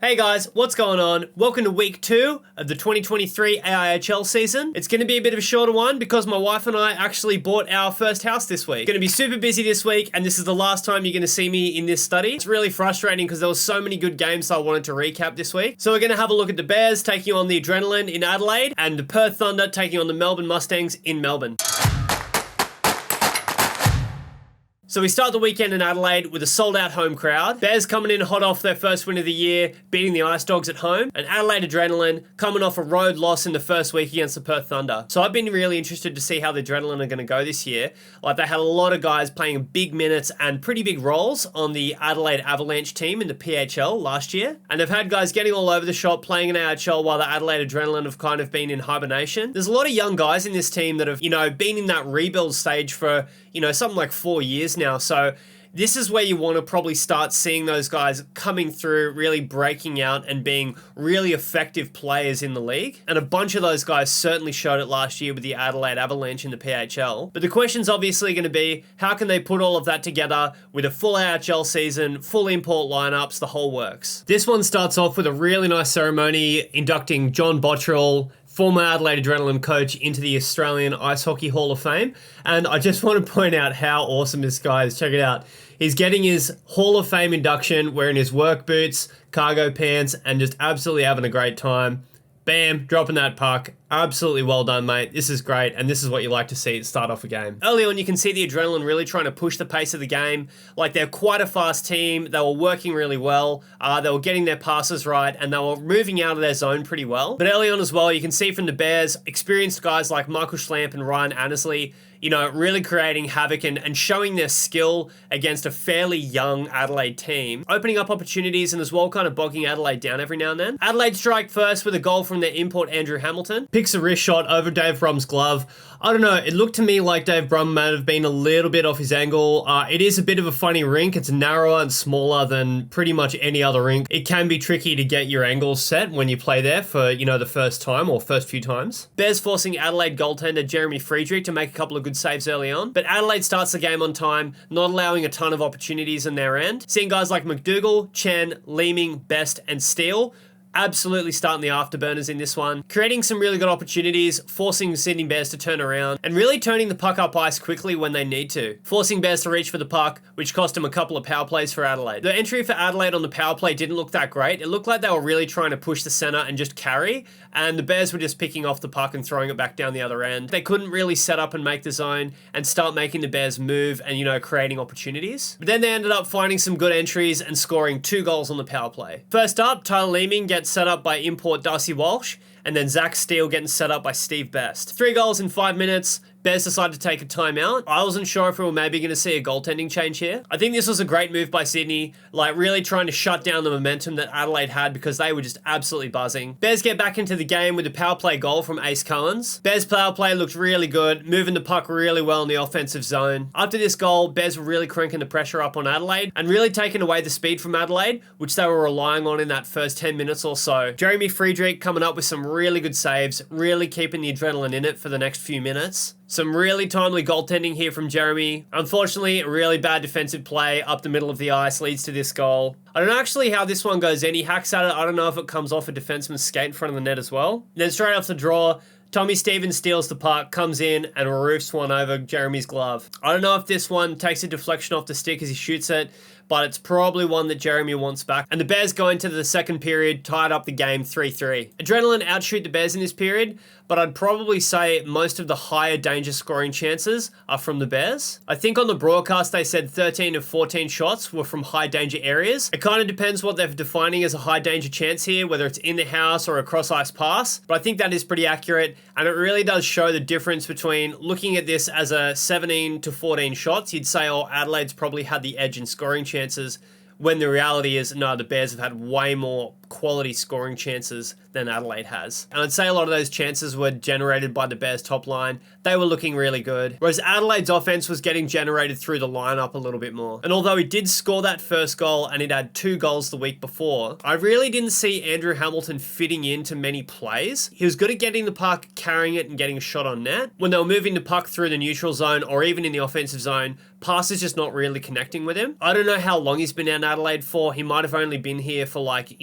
Hey guys, what's going on? Welcome to week 2 of the 2023 AIHL season. It's going to be a bit of a shorter one because my wife and I actually bought our first house this week. Going to be super busy this week, and this is the last time you're going to see me in this study. It's really frustrating because there was so many good games I wanted to recap this week. So we're going to have a look at the Bears taking on the Adrenaline in Adelaide and the Perth Thunder taking on the Melbourne Mustangs in Melbourne. So we start the weekend in Adelaide with a sold-out home crowd. Bears coming in hot off their first win of the year, beating the Ice Dogs at home. And Adelaide Adrenaline coming off a road loss in the first week against the Perth Thunder. So I've been really interested to see how the Adrenaline are going to go this year. Like, they had a lot of guys playing big minutes and pretty big roles on the Adelaide Avalanche team in the PHL last year. And they've had guys getting all over the shop playing in AIHL while the Adelaide Adrenaline have kind of been in hibernation. There's a lot of young guys in this team that have, been in that rebuild stage for, something like 4 years now. So this is where you want to probably start seeing those guys coming through, really breaking out and being really effective players in the league. And a bunch of those guys certainly showed it last year with the Adelaide Avalanche in the PHL. But the question's obviously going to be, how can they put all of that together with a full AIHL season, full import lineups, the whole works? This one starts off with a really nice ceremony inducting John Bottrell, former Adelaide Adrenaline coach, into the Australian Ice Hockey Hall of Fame. And I just want to point out how awesome this guy is. Check it out. He's getting his Hall of Fame induction, wearing his work boots, cargo pants, and just absolutely having a great time. Bam, dropping that puck. Absolutely well done, mate. This is great, and this is what you like to see at start off a game. Early on, you can see the Adrenaline really trying to push the pace of the game. Like, they're quite a fast team. They were working really well. They were getting their passes right, and they were moving out of their zone pretty well. But early on as well, you can see from the Bears, experienced guys like Michael Schlamp and Ryan Annesley, really creating havoc and showing their skill against a fairly young Adelaide team, opening up opportunities and as well kind of bogging Adelaide down every now and then. Adelaide strike first with a goal from their import Andrew Hamilton. Picks a wrist shot over Dave Brum's glove. I don't know, it looked to me like Dave Brum might have been a little bit off his angle. It is a bit of a funny rink. It's narrower and smaller than pretty much any other rink. It can be tricky to get your angles set when you play there for, the first time or first few times. Bears forcing Adelaide goaltender Jeremy Friedrich to make a couple of good saves early on, but Adelaide starts the game on time, not allowing a ton of opportunities in their end. Seeing guys like McDougall, Chen, Leeming, Best, and Steele absolutely starting the afterburners in this one, creating some really good opportunities, forcing Sydney Bears to turn around, and really turning the puck up ice quickly when they need to, forcing Bears to reach for the puck, which cost them a couple of power plays for Adelaide. The entry for Adelaide on the power play didn't look that great. It looked like they were really trying to push the center and just carry, and the Bears were just picking off the puck and throwing it back down the other end. They couldn't really set up and make the zone and start making the Bears move and, creating opportunities. But then they ended up finding some good entries and scoring 2 goals on the power play. First up, Tyler Leeming gets set up by import Darcy Walsh, and then Zach Steele getting set up by Steve Best. 3 goals in 5 minutes. Bears decided to take a timeout. I wasn't sure if we were maybe going to see a goaltending change here. I think this was a great move by Sydney, really trying to shut down the momentum that Adelaide had because they were just absolutely buzzing. Bears get back into the game with a power play goal from Ace Coens. Bears power play looked really good, moving the puck really well in the offensive zone. After this goal, Bears were really cranking the pressure up on Adelaide and really taking away the speed from Adelaide, which they were relying on in that first 10 minutes or so. Jeremy Friedrich coming up with some really good saves, really keeping the Adrenaline in it for the next few minutes. Some really timely goaltending here from Jeremy. Unfortunately, a really bad defensive play up the middle of the ice leads to this goal. I don't know actually how this one goes in. He hacks at it. I don't know if it comes off a defenseman's skate in front of the net as well. Then straight off the draw, Tommy Stevens steals the puck, comes in, and roofs one over Jeremy's glove. I don't know if this one takes a deflection off the stick as he shoots it, but it's probably one that Jeremy wants back. And the Bears go into the second period, tied up the game 3-3. Adrenaline outshoot the Bears in this period, but I'd probably say most of the higher danger scoring chances are from the Bears. I think on the broadcast they said 13 of 14 shots were from high danger areas. It kind of depends what they're defining as a high danger chance here, whether it's in the house or a cross ice pass, but I think that is pretty accurate, and it really does show the difference between looking at this as a 17 to 14 shots. You'd say, oh, Adelaide's probably had the edge in scoring chances, when the reality is, no, the Bears have had way more quality scoring chances than Adelaide has. And I'd say a lot of those chances were generated by the Bears top line. They were looking really good. Whereas Adelaide's offense was getting generated through the lineup a little bit more. And although he did score that first goal and he'd had 2 goals the week before, I really didn't see Andrew Hamilton fitting into many plays. He was good at getting the puck, carrying it and getting a shot on net. When they were moving the puck through the neutral zone or even in the offensive zone, passes just not really connecting with him. I don't know how long he's been out in Adelaide for. He might have only been here for like,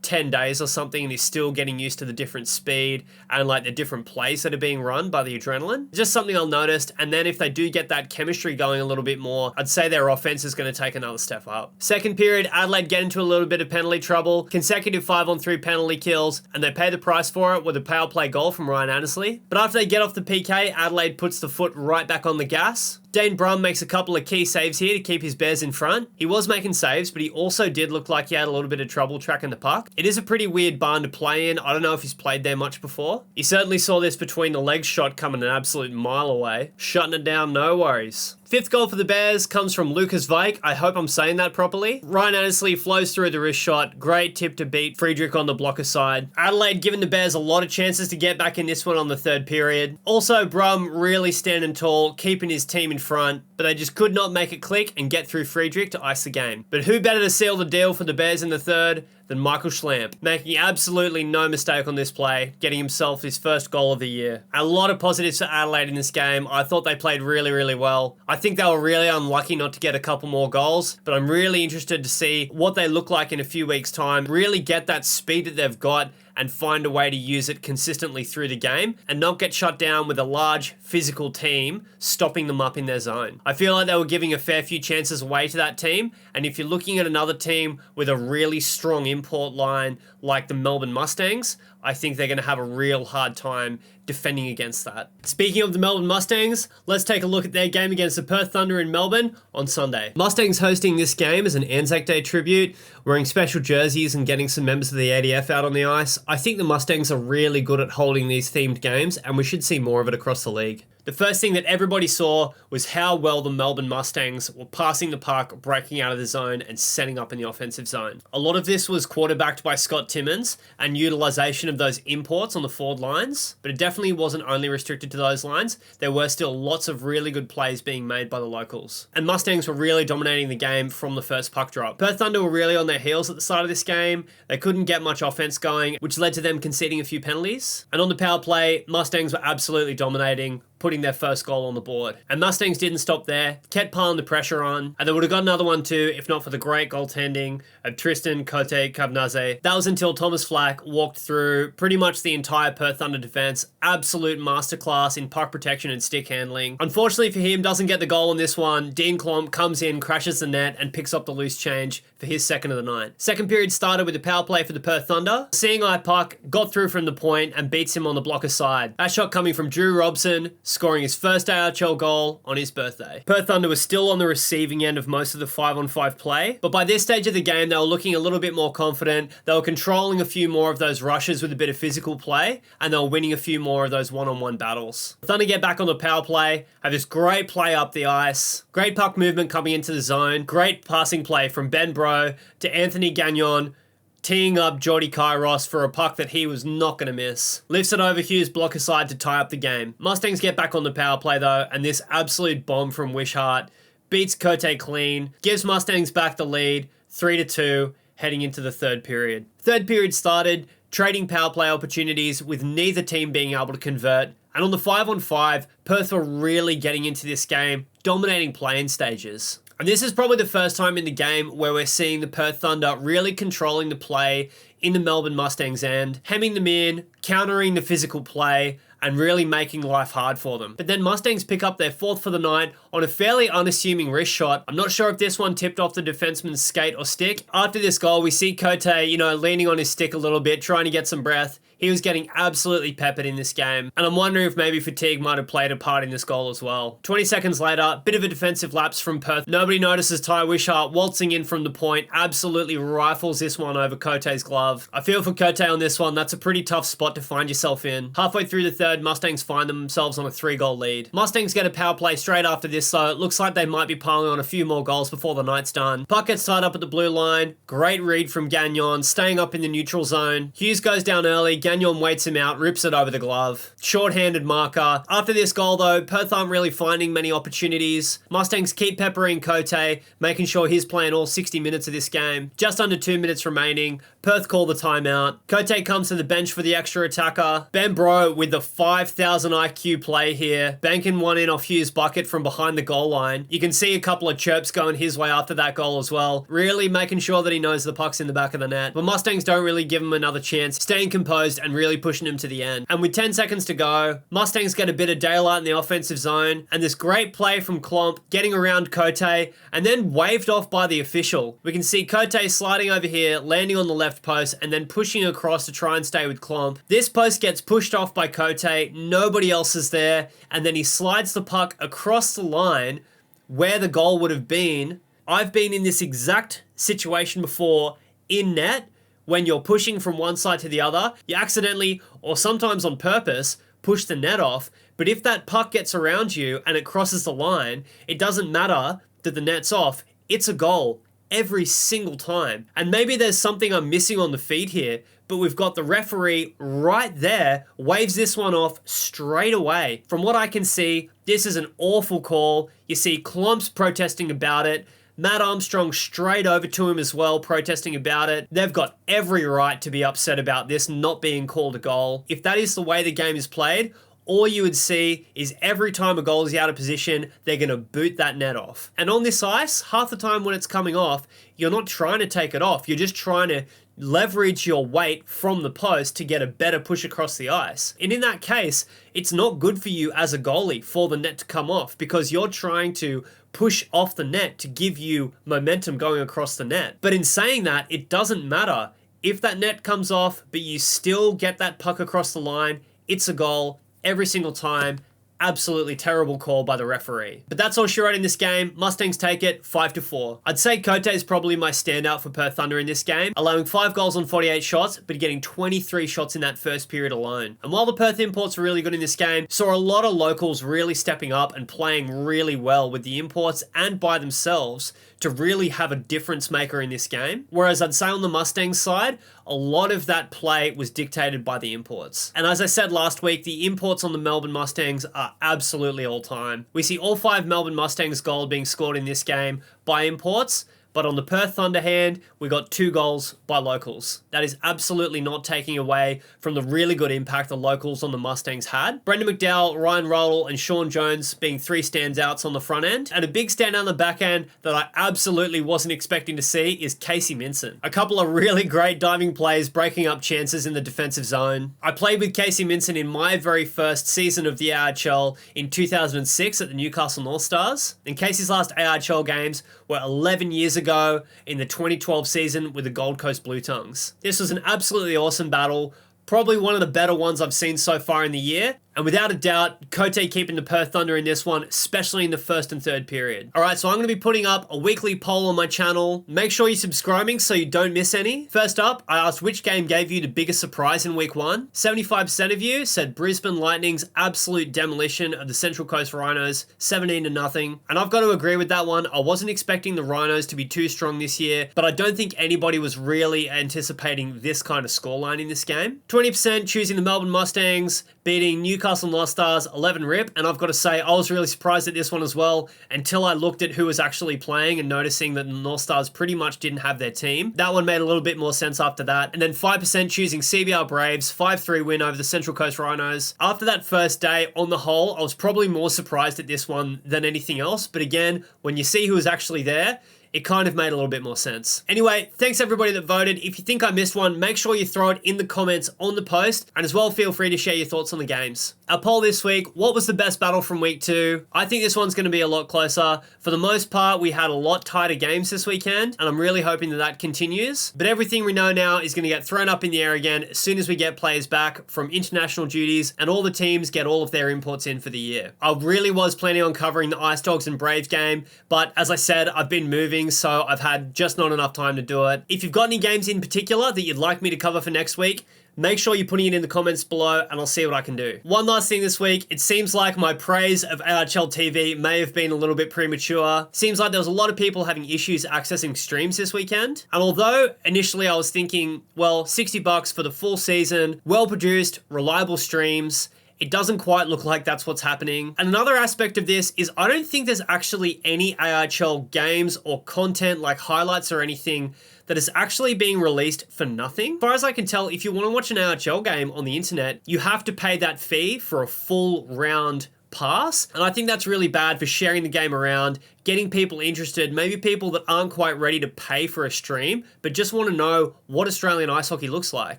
10 days or something and he's still getting used to the different speed and like the different plays that are being run by the Adrenaline. Just something I'll notice. And then if they do get that chemistry going a little bit more, I'd say their offense is going to take another step up. Second period, Adelaide get into a little bit of penalty trouble, consecutive 5-on-3 penalty kills, and they pay the price for it with a power play goal from Ryan Annesley. But after they get off the PK, Adelaide puts the foot right back on the gas. Dane Brum makes a couple of key saves here to keep his Bears in front. He was making saves, but he also did look like he had a little bit of trouble tracking the puck. It is a pretty weird barn to play in. I don't know if he's played there much before. He certainly saw this between the legs shot coming an absolute mile away. Shutting it down, no worries. Fifth goal for the Bears comes from Lucas Vike. I hope I'm saying that properly. Ryan Annesley flows through the wrist shot. Great tip to beat Friedrich on the blocker side. Adelaide giving the Bears a lot of chances to get back in this one on the third period. Also, Brum really standing tall, keeping his team in front, but they just could not make it click and get through Friedrich to ice the game. But who better to seal the deal for the Bears in the third than Michael Schlamp, making absolutely no mistake on this play, getting himself his first goal of the year. A lot of positives for Adelaide in this game. I thought they played really, really well. I think they were really unlucky not to get a couple more goals, but I'm really interested to see what they look like in a few weeks' time, really get that speed that they've got and find a way to use it consistently through the game and not get shut down with a large physical team stopping them up in their zone. I feel like they were giving a fair few chances away to that team, and if you're looking at another team with a really strong import line like the Melbourne Mustangs, I think they're going to have a real hard time defending against that. Speaking of the Melbourne Mustangs, let's take a look at their game against the Perth Thunder in Melbourne on Sunday. Mustangs hosting this game as an Anzac Day tribute, wearing special jerseys and getting some members of the ADF out on the ice. I think the Mustangs are really good at holding these themed games, and we should see more of it across the league. The first thing that everybody saw was how well the Melbourne Mustangs were passing the puck, breaking out of the zone, and setting up in the offensive zone. A lot of this was quarterbacked by Scott Timmins and utilization of those imports on the forward lines, but it definitely wasn't only restricted to those lines. There were still lots of really good plays being made by the locals. And Mustangs were really dominating the game from the first puck drop. Perth Thunder were really on their heels at the start of this game. They couldn't get much offense going, which led to them conceding a few penalties. And on the power play, Mustangs were absolutely dominating, putting their first goal on the board. And Mustangs didn't stop there, kept piling the pressure on, and they would have got another one too if not for the great goaltending of Tristan Cote Kavnaze. That was until Thomas Flack walked through pretty much the entire Perth Thunder defense. Absolute masterclass in puck protection and stick handling. Unfortunately for him, doesn't get the goal on this one. Dean Klomp comes in, crashes the net, and picks up the loose change for his second of the night. Second period started with a power play for the Perth Thunder. Seeing eye puck got through from the point and beats him on the blocker side. That shot coming from Drew Robson, scoring his first AIHL goal on his birthday. Perth Thunder was still on the receiving end of most of the 5-on-5 play, but by this stage of the game, they were looking a little bit more confident. They were controlling a few more of those rushes with a bit of physical play, and they were winning a few more of those one-on-one battles. Thunder get back on the power play, have this great play up the ice, great puck movement coming into the zone, great passing play from Ben Bro to Anthony Gagnon, teeing up Geordie Kairos for a puck that he was not going to miss. Lifts it over Hughes' blocker side to tie up the game. Mustangs get back on the power play though, and this absolute bomb from Wishart beats Cote clean, gives Mustangs back the lead, 3-2, heading into the third period. Third period started, trading power play opportunities with neither team being able to convert. And on the 5-on-5, Perth were really getting into this game, dominating play-in stages. And this is probably the first time in the game where we're seeing the Perth Thunder really controlling the play in the Melbourne Mustangs end, hemming them in, countering the physical play, and really making life hard for them. But then Mustangs pick up their fourth for the night on a fairly unassuming wrist shot. I'm not sure if this one tipped off the defenseman's skate or stick. After this goal, we see Cote, leaning on his stick a little bit, trying to get some breath. He was getting absolutely peppered in this game, and I'm wondering if maybe fatigue might have played a part in this goal as well. 20 seconds later, bit of a defensive lapse from Perth. Nobody notices Ty Wishart waltzing in from the point, absolutely rifles this one over Cote's glove. I feel for Cote on this one. That's a pretty tough spot to find yourself in. Halfway through the third, Mustangs find themselves on a 3-goal lead. Mustangs get a power play straight after this, so it looks like they might be piling on a few more goals before the night's done. Puck gets tied up at the blue line. Great read from Gagnon, staying up in the neutral zone. Hughes goes down early. Gagnon waits him out, rips it over the glove. Short-handed marker. After this goal though, Perth aren't really finding many opportunities. Mustangs keep peppering Cote, making sure he's playing all 60 minutes of this game. Just under 2 minutes remaining. Perth call the timeout. Cote comes to the bench for the extra attacker. Ben Bro with the 5,000 IQ play here, banking one in off Hughes' bucket from behind behind the goal line. You can see a couple of chirps going his way after that goal as well, really making sure that he knows the puck's in the back of the net. But Mustangs don't really give him another chance, staying composed and really pushing him to the end. And with 10 seconds to go, Mustangs get a bit of daylight in the offensive zone, and this great play from Klomp getting around Cote, and then waved off by the official. We can see Cote sliding over here, landing on the left post, and then pushing across to try and stay with Klomp. This post gets pushed off by Cote, nobody else is there, and then he slides the puck across the line where the goal would have been. I've been in this exact situation before in net. When you're pushing from one side to the other, you accidentally, or sometimes on purpose, push the net off. But if that puck gets around you and it crosses the line, it doesn't matter that the net's off. It's a goal every single time. And maybe there's something I'm missing on the feed here, but we've got the referee right there, waves this one off straight away. From what I can see, this is an awful call. You see Klomp's protesting about it. Matt Armstrong straight over to him as well, protesting about it. They've got every right to be upset about this not being called a goal. If that is the way the game is played, all you would see is every time a goal is out of position, they're going to boot that net off. And on this ice, half the time when it's coming off, you're not trying to take it off. You're just trying to leverage your weight from the post to get a better push across the ice. And in that case, it's not good for you as a goalie for the net to come off, because you're trying to push off the net to give you momentum going across the net. But in saying that, it doesn't matter. If that net comes off, but you still get that puck across the line, it's a goal every single time. Absolutely terrible call by the referee. But that's all she wrote in this game. Mustangs take it 5-4. I'd say Cote is probably my standout for Perth Thunder in this game, allowing 5 goals on 48 shots, but getting 23 shots in that first period alone. And while the Perth imports were really good in this game, saw a lot of locals really stepping up and playing really well with the imports and by themselves to really have a difference maker in this game. Whereas I'd say on the Mustangs side, a lot of that play was dictated by the imports. And as I said last week, the imports on the Melbourne Mustangs are absolutely all time. We see all 5 Melbourne Mustangs goals being scored in this game by imports, but on the Perth Thunder hand, we got 2 goals by locals. That is absolutely not taking away from the really good impact the locals on the Mustangs had. Brendan McDowell, Ryan Rodell, and Sean Jones being 3 standouts on the front end. And a big standout on the back end that I absolutely wasn't expecting to see is Casey Minson. A couple of really great diving plays, breaking up chances in the defensive zone. I played with Casey Minson in my very first season of the AIHL in 2006 at the Newcastle North Stars. And Casey's last AIHL games were 11 years ago in the 2012 season with the Gold Coast Blue Tongues. This was an absolutely awesome battle, probably one of the better ones I've seen so far in the year. And without a doubt, Cote keeping the Perth Thunder in this one, especially in the first and third period. All right, so I'm going to be putting up a weekly poll on my channel. Make sure you're subscribing so you don't miss any. First up, I asked which game gave you the biggest surprise in week 1. 75% of you said Brisbane Lightning's absolute demolition of the Central Coast Rhinos, 17-0. And I've got to agree with that one. I wasn't expecting the Rhinos to be too strong this year, but I don't think anybody was really anticipating this kind of scoreline in this game. 20% choosing the Melbourne Mustangs, beating Newcastle North Stars 11-rip, and I've got to say I was really surprised at this one as well until I looked at who was actually playing and noticing that the North Stars pretty much didn't have their team. That one made a little bit more sense after that. And then 5% choosing CBR Braves, 5-3 win over the Central Coast Rhinos. After that first day, on the whole, I was probably more surprised at this one than anything else, but again, when you see who was actually there, it kind of made a little bit more sense. Anyway, thanks everybody that voted. If you think I missed one, make sure you throw it in the comments on the post, and as well, feel free to share your thoughts on the games. Our poll this week, what was the best battle from week 2? I think this one's going to be a lot closer. For the most part, we had a lot tighter games this weekend, and I'm really hoping that that continues. But everything we know now is going to get thrown up in the air again as soon as we get players back from international duties and all the teams get all of their imports in for the year. I really was planning on covering the Ice Dogs and Braves game, but as I said, I've been moving, so I've had just not enough time to do it. If you've got any games in particular that you'd like me to cover for next week, make sure you're putting it in the comments below and I'll see what I can do. One last thing this week, it seems like my praise of AIHL TV may have been a little bit premature. Seems like there was a lot of people having issues accessing streams this weekend. And although initially I was thinking, well, $60 for the full season, well-produced, reliable streams, it doesn't quite look like that's what's happening. And another aspect of this is I don't think there's actually any AIHL games or content like highlights or anything that is actually being released for nothing. As far as I can tell, if you want to watch an AIHL game on the internet, you have to pay that fee for a full round pass. And I think that's really bad for sharing the game around, getting people interested, maybe people that aren't quite ready to pay for a stream, but just want to know what Australian ice hockey looks like.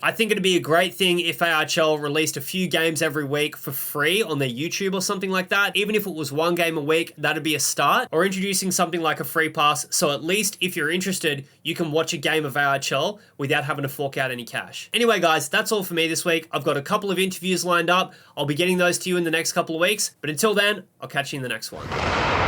I think it'd be a great thing if AIHL released a few games every week for free on their YouTube or something like that. Even if it was one game a week, that'd be a start. Or introducing something like a free pass, so at least if you're interested, you can watch a game of AIHL without having to fork out any cash. Anyway, guys, that's all for me this week. I've got a couple of interviews lined up. I'll be getting those to you in the next couple of weeks. But until then, I'll catch you in the next one.